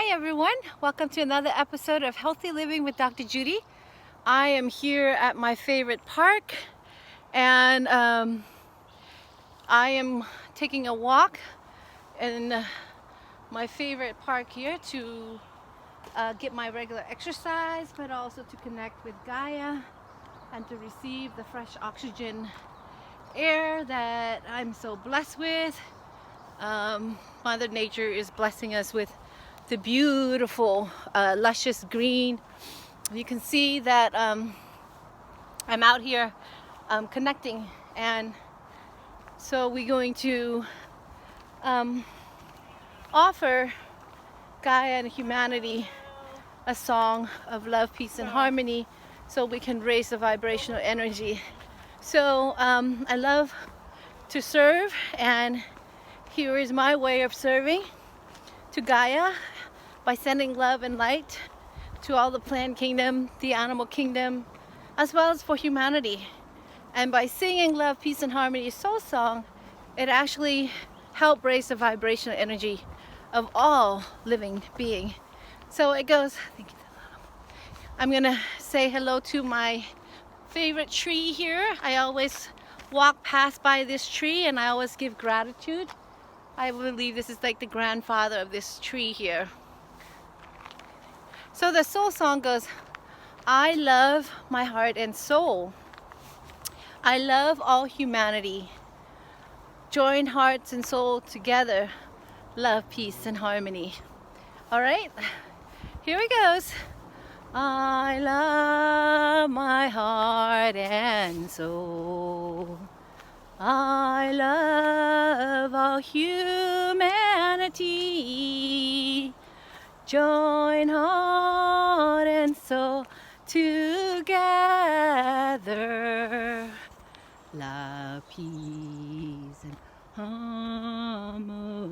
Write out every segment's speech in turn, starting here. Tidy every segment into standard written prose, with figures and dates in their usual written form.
Hi everyone, welcome to another episode of Healthy Living with Dr. Judy. I am here at my favorite park and I am taking a walk in my favorite park here to get my regular exercise, but also to connect with Gaia and to receive the fresh oxygen air that I'm so blessed with. Mother Nature is blessing us with the beautiful luscious green. You can see that I'm out here connecting, and so we're going to offer Gaia and humanity a song of love, peace, and harmony so we can raise the vibrational energy. So I love to serve, and here is my way of serving to Gaia by sending love and light to all the plant kingdom, the animal kingdom, as well as for humanity. And by singing love, peace, and harmony soul song, it actually helps raise the vibrational energy of all living being. So it goes, thank you. I'm gonna say hello to my favorite tree here. I always walk past by this tree and I always give gratitude. I believe this is like the grandfather of this tree here. So the soul song goes, I love my heart and soul. I love all humanity. Join hearts and soul together. Love, peace, and harmony. All right, here it goes. I love my heart and soul. I love all humanity. Join heart and soul together. Love, peace, and harmony.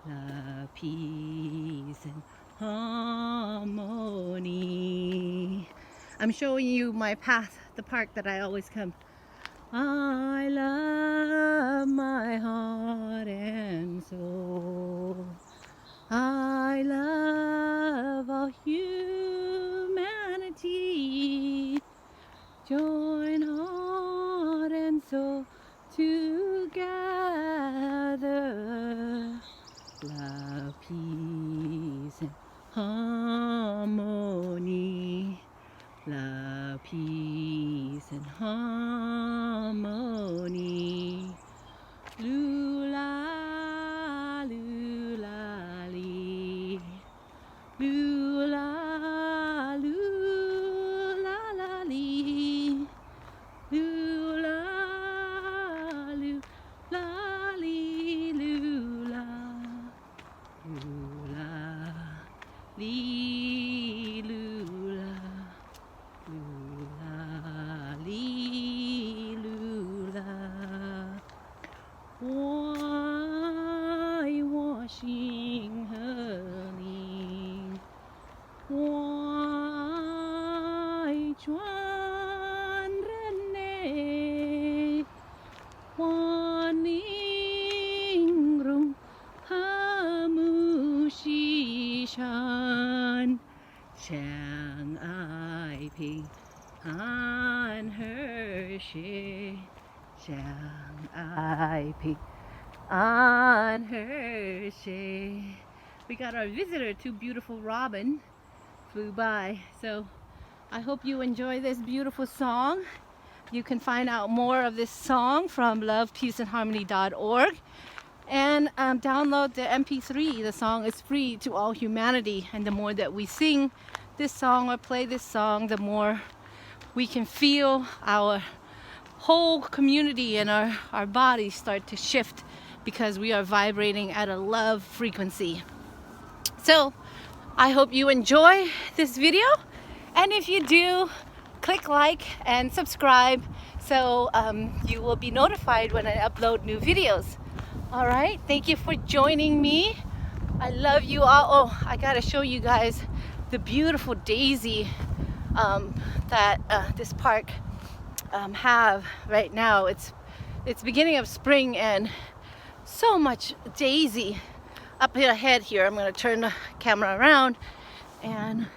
Love, peace, and harmony. I'm showing you my path, the park that I always come. I love my heart and soul. I love all humanity. Join heart and soul together. Love, peace, and harmony. Love, peace, and harmony. Lula, lula, lee. Lula, lula, la, lee. Lula, lula, lee, lula. Lula, lee, lula. Lula, lee, lula. Why washing her lean? Why chuan rene? Waning rung hamushi shan. Chang I ping on her she. Chang I ping on her she. We got our visitor, two beautiful robin, flew by. So I hope you enjoy this beautiful song. You can find out more of this song from lovepeaceandharmony.org and download the MP3. The song is free to all humanity, and the more that we sing this song or play this song, the more we can feel our whole community and our bodies start to shift because we are vibrating at a love frequency. So I hope you enjoy this video, and if you do, click like and subscribe so you will be notified when I upload new videos. All right, thank you for joining me. I love you all. Oh, I gotta show you guys the beautiful daisy that this park have right now. It's beginning of spring and so much daisy up ahead here, I'm going to turn the camera around, and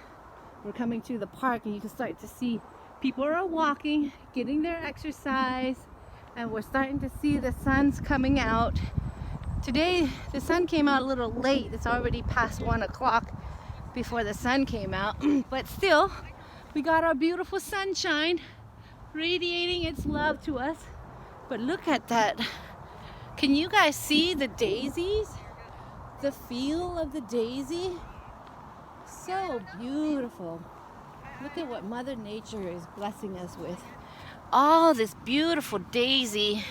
we're coming to the park, and you can start to see people are walking, getting their exercise, and we're starting to see the sun's coming out. Today the sun came out a little late. It's already past 1 o'clock before the sun came out, but still we got our beautiful sunshine radiating its love to us. But look at that. Can you guys see the daisies? The feel of the daisy? So beautiful. Look at what Mother Nature is blessing us with. All this beautiful daisy.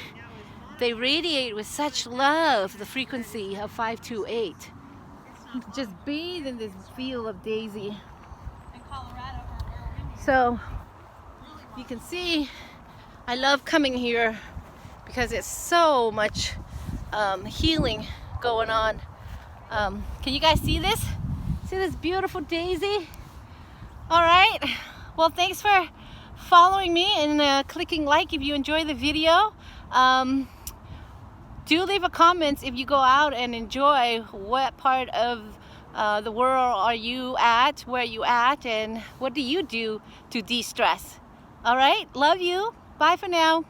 They radiate with such love, the frequency of 528. Just bathe in this feel of daisy. So you can see I love coming here because it's so much healing going on. Can you guys see this? See this beautiful daisy? All right. Well, thanks for following me and clicking like if you enjoy the video. Do leave a comment if you go out and enjoy. What part of the world are you at? Where are you at? And what do you do to de-stress? All right. Love you. Bye for now.